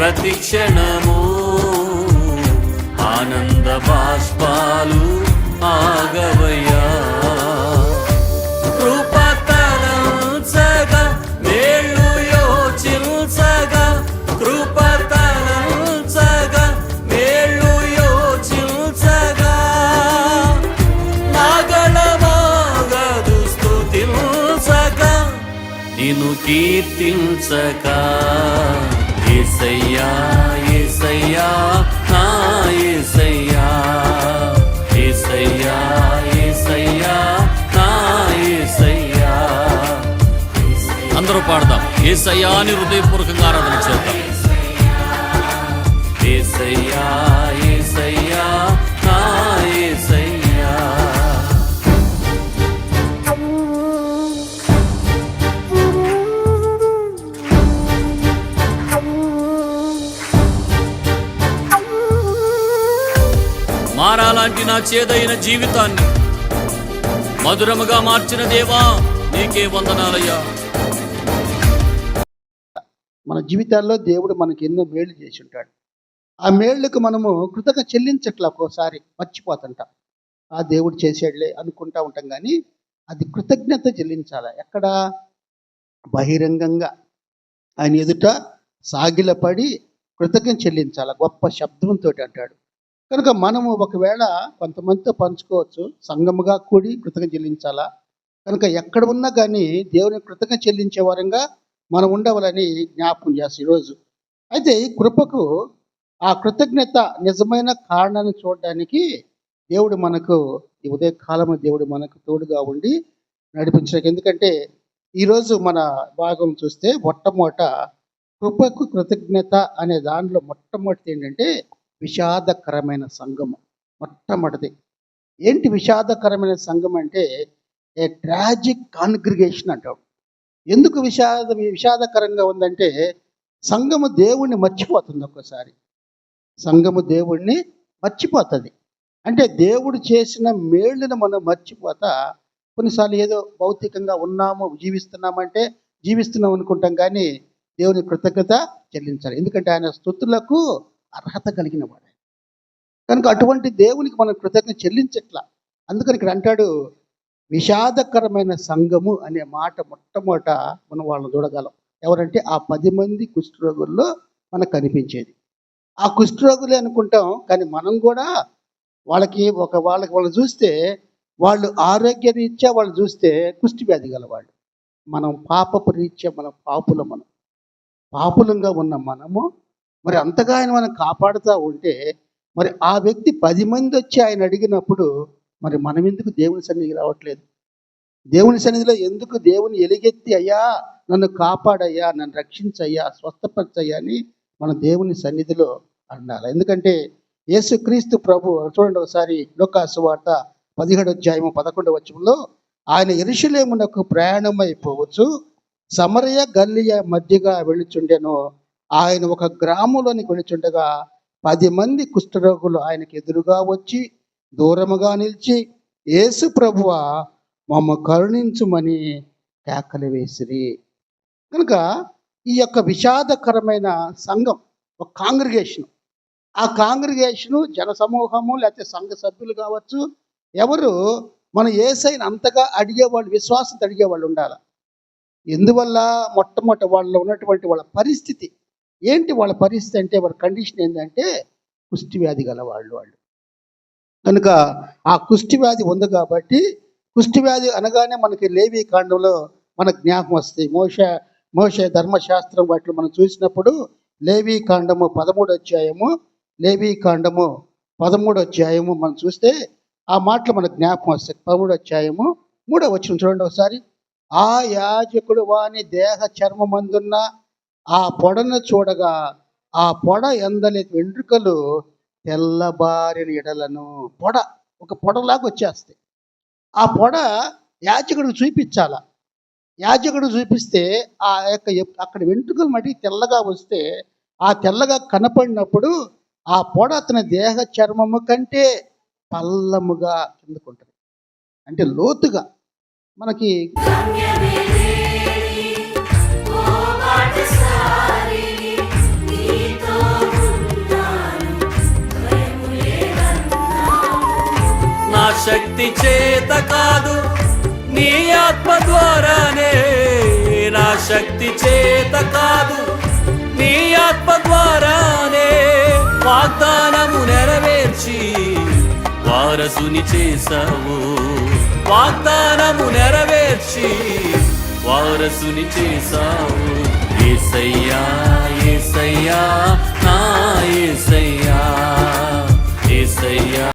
ప్రతి క్షణము ఆనంద బాష్పాలు ఆగవయ్యా. కృపతలంచగా మేళ్ళు యోచించగా, కృపతలంచగా మేళ్ళు యోచించగా, నాగళమాగదు స్తుతించగా, నిన్ను కీర్తించగా. యేసయ్యా యేసయ్యా నా యేసయ్యా, యేసయ్యా యేసయ్యా నా యేసయ్యా. అందరూ పాడదాం, యేసయ్యా అని హృదయపూర్వకంగా ఆరాధన చేద్దాం. యేసయ్యా యేసయ్యా నా యేసయ్యా. మారాలాంటి నా చేదైన జీవితాన్ని మధురముగా మార్చిన దేవా, నీకే వందనాలయ్యా. మన జీవితాల్లో దేవుడు మనకి ఎన్నో మేళ్లు చేసి ఉంటాడు. ఆ మేళ్లకు మనము కృతజ్ఞత చెల్లించట్లా, ఒక్కోసారి మర్చిపోతుంటాం. ఆ దేవుడు చేసాడులే అనుకుంటా ఉంటాం, కానీ అది కృతజ్ఞత చెల్లించాలి. ఎక్కడ? బహిరంగంగా ఆయన ఎదుట సాగిలపడి కృతజ్ఞత చెల్లించాలి, గొప్ప శబ్దంతో అంటాడు. కనుక మనము ఒకవేళ కొంతమందితో పంచుకోవచ్చు, సంఘముగా కూడి కృతజ్ఞత చెల్లించాలా. కనుక ఎక్కడ ఉన్నా కానీ దేవుని కృతజ్ఞత చెల్లించే వారంగా మనం ఉండవాలని జ్ఞాపకం చేస్తాం ఈరోజు. అయితే ఈ కృపకు, ఆ కృతజ్ఞత నిజమైన కారణాన్ని చూడడానికి దేవుడు మనకు ఈ ఉదయకాలము దేవుడు మనకు తోడుగా ఉండి నడిపించడానికి. ఎందుకంటే ఈరోజు మన భాగం చూస్తే మొట్టమొదట కృపకు కృతజ్ఞత అనే దాంట్లో మొట్టమొదటిది ఏంటంటే విషాదకరమైన సంఘము. మొట్టమొదటిది ఏంటి విషాదకరమైన సంఘం అంటే ఏ ట్రాజిక్ కాంగ్రిగేషన్ అంటాడు. ఎందుకు విషాదకరంగా ఉందంటే సంఘము దేవుణ్ణి మర్చిపోతుంది. ఒక్కోసారి సంఘము దేవుణ్ణి మర్చిపోతుంది. అంటే దేవుడు చేసిన మేళ్ళను మనం మర్చిపోతా కొన్నిసార్లు ఏదో భౌతికంగా ఉన్నాము, జీవిస్తున్నాం అనుకుంటాం, కానీ దేవుని కృతజ్ఞత చెల్లించాలి. ఎందుకంటే ఆయన స్తుతులకు అర్హత కలిగిన వాడు. కనుక అటువంటి దేవునికి మనం కృతజ్ఞత చెల్లించట్లా. అందుకని ఇక్కడ అంటాడు విషాదకరమైన సంఘము అనే మాట మొట్టమొదట మనం వాళ్ళని చూడగలం. ఎవరంటే ఆ 10 మంది కుష్ఠరోగుల్లో మనకు కనిపించేది. ఆ కుష్ఠరోగులే అనుకుంటాం, కానీ మనం కూడా వాళ్ళని చూస్తే వాళ్ళు ఆరోగ్య రీత్యా వాళ్ళు చూస్తే కుష్టి వ్యాధి గలవాళ్ళు. మనం పాపపు రీత్యా మనం పాపులంగా ఉన్న మనము మరి అంతగా ఆయన మనం కాపాడుతూ ఉంటే, మరి ఆ వ్యక్తి 10 మంది వచ్చి ఆయన అడిగినప్పుడు మరి మనం ఎందుకు దేవుని సన్నిధికి రావట్లేదు? దేవుని సన్నిధిలో ఎందుకు దేవుని ఎలుగెత్తి అయ్యా నన్ను కాపాడయ్యా, నన్ను రక్షించయ్యా, స్వస్థపరచయ్యా అని మన దేవుని సన్నిధిలో అనాలి. ఎందుకంటే యేసుక్రీస్తు ప్రభు చూడండి ఒకసారి లూకా సువార్త 17:11 ఆయన యెరూషలేమునకు ప్రయాణమైపోవచ్చు, సమరయ గల్లియ మధ్యగా వెళ్ళుచుండెను. ఆయన ఒక గ్రామంలోనికి వెళ్ళుచుండగా 10 మంది కుష్ఠరోగులు ఆయనకు ఎదురుగా వచ్చి దూరముగా నిలిచి, యేసు ప్రభువా మమ్మ కరుణించుమని కేకలు వేసిరి. కనుక ఈ యొక్క విషాదకరమైన సంఘం, ఒక కాంగ్రిగేషన్, ఆ కాంగ్రిగేషను జన సమూహము లేకపోతే సంఘ సభ్యులు కావచ్చు, ఎవరు మన యేసయ్యను అంతగా అడిగేవాళ్ళు, విశ్వాసంతో అడిగేవాళ్ళు ఉండాలి. ఎందువల్ల? మొట్టమొదటి వాళ్ళలో ఉన్నటువంటి వాళ్ళ పరిస్థితి ఏంటి? వాళ్ళ పరిస్థితి అంటే వాళ్ళ కండిషన్ ఏంటంటే కుష్టి వ్యాధి గలవాళ్ళు వాళ్ళు. కనుక ఆ కుష్టి వ్యాధి ఉంది కాబట్టి, కుష్టి వ్యాధి అనగానే మనకి లేవి కాండంలో మనకు జ్ఞాపకం వస్తాయి. మోషే ధర్మశాస్త్రం వాటిలో మనం చూసినప్పుడు లేవి కాండము 13 అధ్యాయము మనం చూస్తే ఆ మాటలు మనకు జ్ఞాపకం వస్తాయి. 13 అధ్యాయము 3వ వచనం చూడండి ఒకసారి. ఆ యాజకుడు వాని దేహ చర్మమందున్న ఆ పొడను చూడగా ఆ పొడ ఎందలి వెంట్రుకలు తెల్లబారిన ఎడలను, ఒక పొడలాగా వచ్చేస్తాయి. ఆ పొడ యాజకుడికి చూపించాల. యాజకుడు చూపిస్తే ఆ యొక్క అక్కడ వెంట్రుకలు మటుకు తెల్లగా వస్తే, ఆ తెల్లగా కనపడినప్పుడు ఆ పొడ అతని దేహ చర్మము కంటే పల్లముగా కిందకుంటుంది. అంటే లోతుగా మనకి శక్తి చేత కాదు నీ ఆత్మ ద్వారానే, నా శక్తి చేత కాదు నీ ఆత్మ ద్వారానే వాగ్దానము నెరవేర్చి వారసుని చేసావు, వాగ్దానము నెరవేర్చి వారసుని చేసావు. యేసయ్యా యేసయ్యా నా యేసయ్యా యేసయ్యా.